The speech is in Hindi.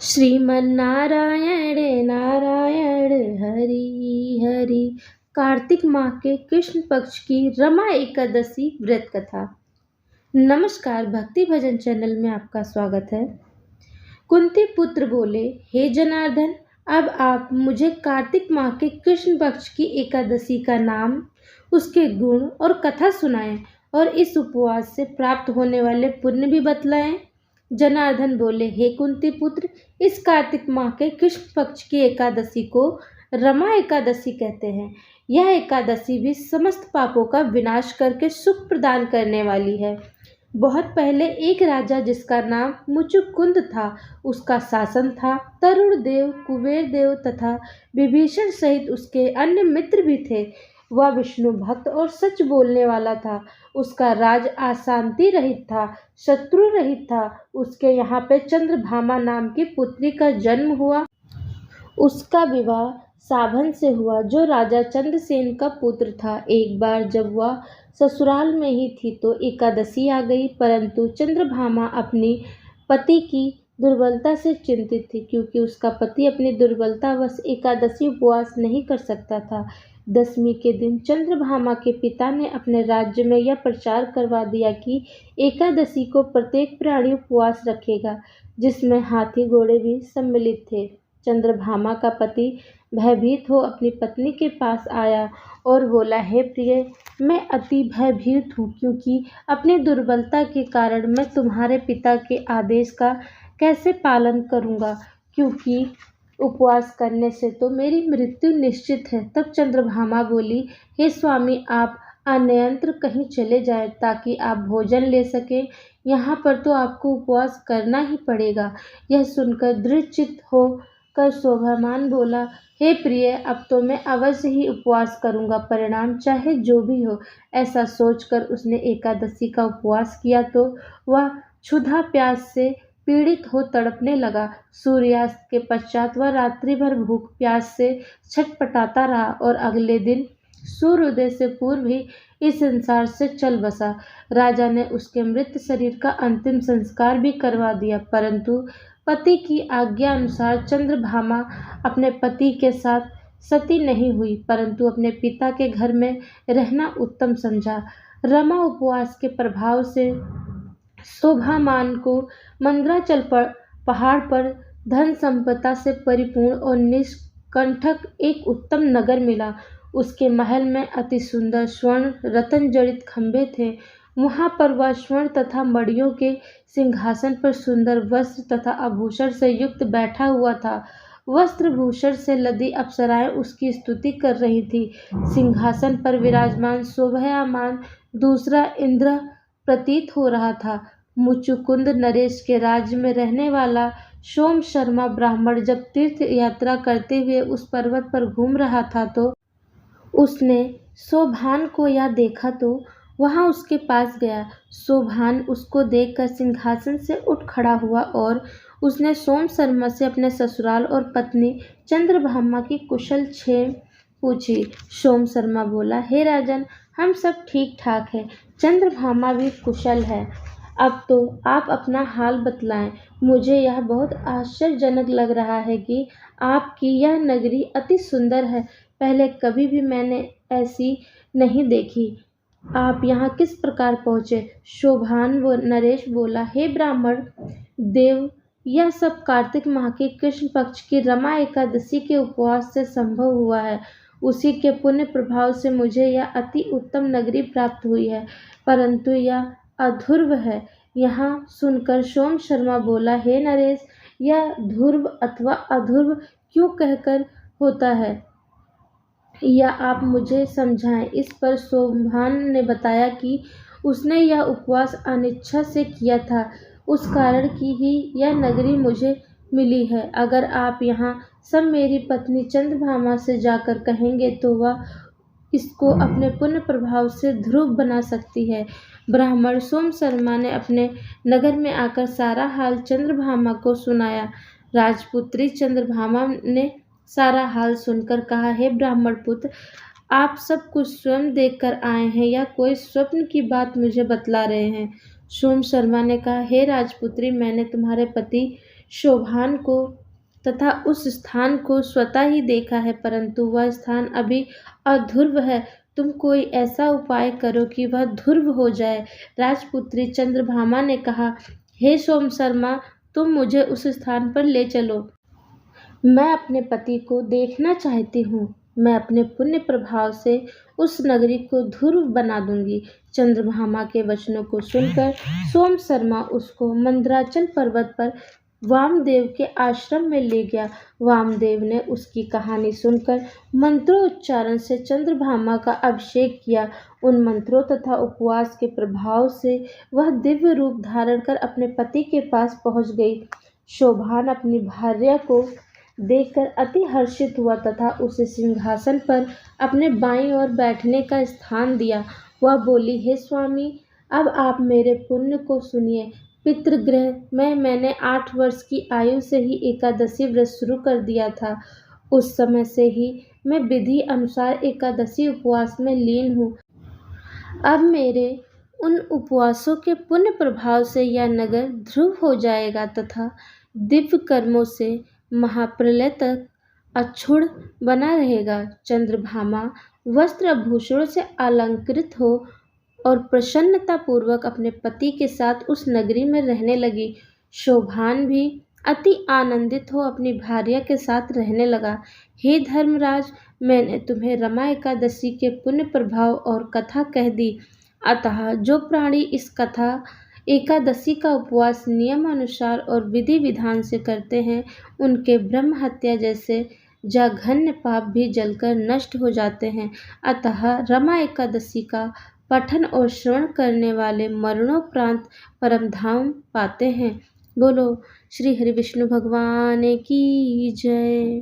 श्रीमन्नारायण नारायण हरि हरि। कार्तिक माह के कृष्ण पक्ष की रमा एकादशी व्रत कथा। नमस्कार, भक्ति भजन चैनल में आपका स्वागत है। कुंती पुत्र बोले, हे जनार्दन, अब आप मुझे कार्तिक माह के कृष्ण पक्ष की एकादशी का नाम, उसके गुण और कथा सुनाएं और इस उपवास से प्राप्त होने वाले पुण्य भी बतलाएं। जनार्दन बोले, हे कुंती पुत्र, इस कार्तिक माह के कृष्ण पक्ष की एकादशी को रमा एकादशी कहते हैं। यह एकादशी भी समस्त पापों का विनाश करके सुख प्रदान करने वाली है। बहुत पहले एक राजा जिसका नाम मुचुकुंद था, उसका शासन था। तरुण देव, कुबेर देव तथा विभीषण सहित उसके अन्य मित्र भी थे। वह विष्णु भक्त और सच बोलने वाला था। उसका राज अशांति रहित था, शत्रु रहित था। उसके यहाँ पे चंद्रभामा नाम की पुत्री का जन्म हुआ। उसका विवाह साभन से हुआ, जो राजा चंद्रसेन का पुत्र था। एक बार जब वह ससुराल में ही थी तो एकादशी आ गई, परंतु चंद्रभामा अपनी पति की दुर्बलता से चिंतित थी, क्योंकि उसका पति अपनी दुर्बलतावश एकादशी उपवास नहीं कर सकता था। दशमी के दिन चंद्रभामा के पिता ने अपने राज्य में यह प्रचार करवा दिया कि एकादशी को प्रत्येक प्राणी उपवास रखेगा, जिसमें हाथी घोड़े भी सम्मिलित थे। चंद्रभामा का पति भयभीत हो अपनी पत्नी के पास आया और बोला, हे प्रिय, मैं अति भयभीत हूँ, क्योंकि अपनी दुर्बलता के कारण मैं तुम्हारे पिता के आदेश का कैसे पालन करूँगा, क्योंकि उपवास करने से तो मेरी मृत्यु निश्चित है। तब चंद्रभामा बोली, हे स्वामी, आप अन्यत्र कहीं चले जाएं ताकि आप भोजन ले सकें। यहाँ पर तो आपको उपवास करना ही पड़ेगा। यह सुनकर दृढ़चित्त होकर शोभामान बोला, हे प्रिय, अब तो मैं अवश्य ही उपवास करूँगा, परिणाम चाहे जो भी हो। ऐसा सोचकर उसने एकादशी का उपवास किया तो वह क्षुधा प्यास से पीड़ित हो तड़पने लगा। सूर्यास्त के पश्चात वह रात्रि भर भूख प्यास से छटपटाता रहा और अगले दिन सूर्योदय से पूर्व ही इस संसार से चल बसा। राजा ने उसके मृत शरीर का अंतिम संस्कार भी करवा दिया, परंतु पति की आज्ञा अनुसार चंद्रभामा अपने पति के साथ सती नहीं हुई, परंतु अपने पिता के घर में रहना उत्तम समझा। रमा उपवास के प्रभाव से शोभामान को मंदराचल पहाड़ पर धन संपदा से परिपूर्ण और निष्कंटक एक उत्तम नगर मिला। उसके महल में अति सुंदर स्वर्ण रत्न जड़ित खंभे थे। वहां पर वह स्वर्ण तथा मणियों के सिंहासन पर सुंदर वस्त्र तथा आभूषण से युक्त बैठा हुआ था। वस्त्र भूषण से लदी अप्सराएं उसकी स्तुति कर रही थी। सिंहासन पर विराजमान शोभायमान दूसरा इंद्र प्रतीत हो रहा था। मुचुकुंद नरेश के राज्य में रहने वाला सोम शर्मा ब्राह्मण जब तीर्थ यात्रा करते हुए उस पर्वत पर घूम रहा था तो उसने शोभान को यह देखा तो वहां उसके पास गया। शोभान उसको देखकर सिंहासन से उठ खड़ा हुआ और उसने सोम शर्मा से अपने ससुराल और पत्नी चंद्रभामा की कुशल क्षेम पूछी। सोम शर्मा बोला, हे राजन, हम सब ठीक ठाक हैं, चंद्रभामा भी कुशल है। अब तो आप अपना हाल बतलाएं। मुझे यह बहुत आश्चर्यजनक लग रहा है कि आपकी यह नगरी अति सुंदर है। पहले कभी भी मैंने ऐसी नहीं देखी। आप यहाँ किस प्रकार पहुँचे? शोभान व नरेश बोला, हे ब्राह्मण देव, यह सब कार्तिक माह के कृष्ण पक्ष की रमा एकादशी के उपवास से संभव हुआ है। उसी के पुण्य प्रभाव से मुझे यह अति उत्तम नगरी प्राप्त हुई है, परंतु यह अध्रुव है। यहाँ सुनकर सोम शर्मा बोला, हे नरेश, यह ध्रुव अथवा अध्रुव क्यों कहकर होता है, या आप मुझे समझाएं। इस पर शोभान ने बताया कि उसने यह उपवास अनिच्छा से किया था, उस कारण की ही यह नगरी मुझे मिली है। अगर आप यहाँ सब मेरी पत्नी चंद्रभामा से जाकर कहेंगे तो वह इसको अपने पुण्य प्रभाव से ध्रुव बना सकती है। ब्राह्मण सोम शर्मा ने अपने नगर में आकर सारा हाल चंद्रभामा को सुनाया। राजपुत्री चंद्रभामा ने सारा हाल सुनकर कहा, हे ब्राह्मण पुत्र, आप सब कुछ स्वयं देखकर आए हैं या कोई स्वप्न की बात मुझे बतला रहे हैं? सोम शर्मा ने कहा, हे राजपुत्री, मैंने तुम्हारे पति शोभान को तथा उस स्थान को स्वतः ही देखा है, परंतु वह स्थान अभी अध्रुव है। तुम कोई ऐसा उपाय करो कि वह ध्रुव हो जाए। राजपुत्री चंद्रभामा ने कहा, हे सोम शर्मा, तुम मुझे उस स्थान पर ले चलो। मैं अपने पति को देखना चाहती हूँ। मैं अपने पुण्य प्रभाव से उस नगरी को ध्रुव बना दूंगी। चंद्रभामा के वचनों को सुनकर सोम शर्मा उसको मंदराचल पर्वत पर वामदेव के आश्रम में ले गया। वामदेव ने उसकी कहानी सुनकर मंत्रोच्चारण से चंद्रभामा का अभिषेक किया। उन मंत्रों तथा उपवास के प्रभाव से वह दिव्य रूप धारण कर अपने पति के पास पहुंच गई। शोभान अपनी भार्या को देखकर अति हर्षित हुआ तथा उसे सिंहासन पर अपने बाईं ओर बैठने का स्थान दिया। वह बोली, हे स्वामी, अब आप मेरे पुण्य को सुनिए। पितृगृह में मैंने 8 वर्ष की आयु से ही एकादशी व्रत शुरू कर दिया था। उस समय से ही मैं विधि अनुसार एकादशी उपवास में लीन हूँ। अब मेरे उन उपवासों के पुण्य प्रभाव से यह नगर ध्रुव हो जाएगा तथा दिव्य कर्मों से महाप्रलय तक अक्षुण्ण बना रहेगा। चंद्रभामा वस्त्र आभूषणों से अलंकृत हो और प्रसन्नतापूर्वक अपने पति के साथ उस नगरी में रहने लगी। शोभान भी अति आनंदित हो अपनी भार्या के साथ रहने लगा। हे धर्मराज, मैंने तुम्हें रमा एकादशी के पुण्य प्रभाव और कथा कह दी। अतः जो प्राणी इस कथा एकादशी का उपवास नियम अनुसार और विधि विधान से करते हैं, उनके ब्रह्म हत्या जैसे जघन्य पाप भी जलकर नष्ट हो जाते हैं। अतः रमा एकादशी का पठन और श्रवण करने वाले मरणोपरांत परमधाम पाते हैं। बोलो श्री हरि विष्णु भगवान की जय।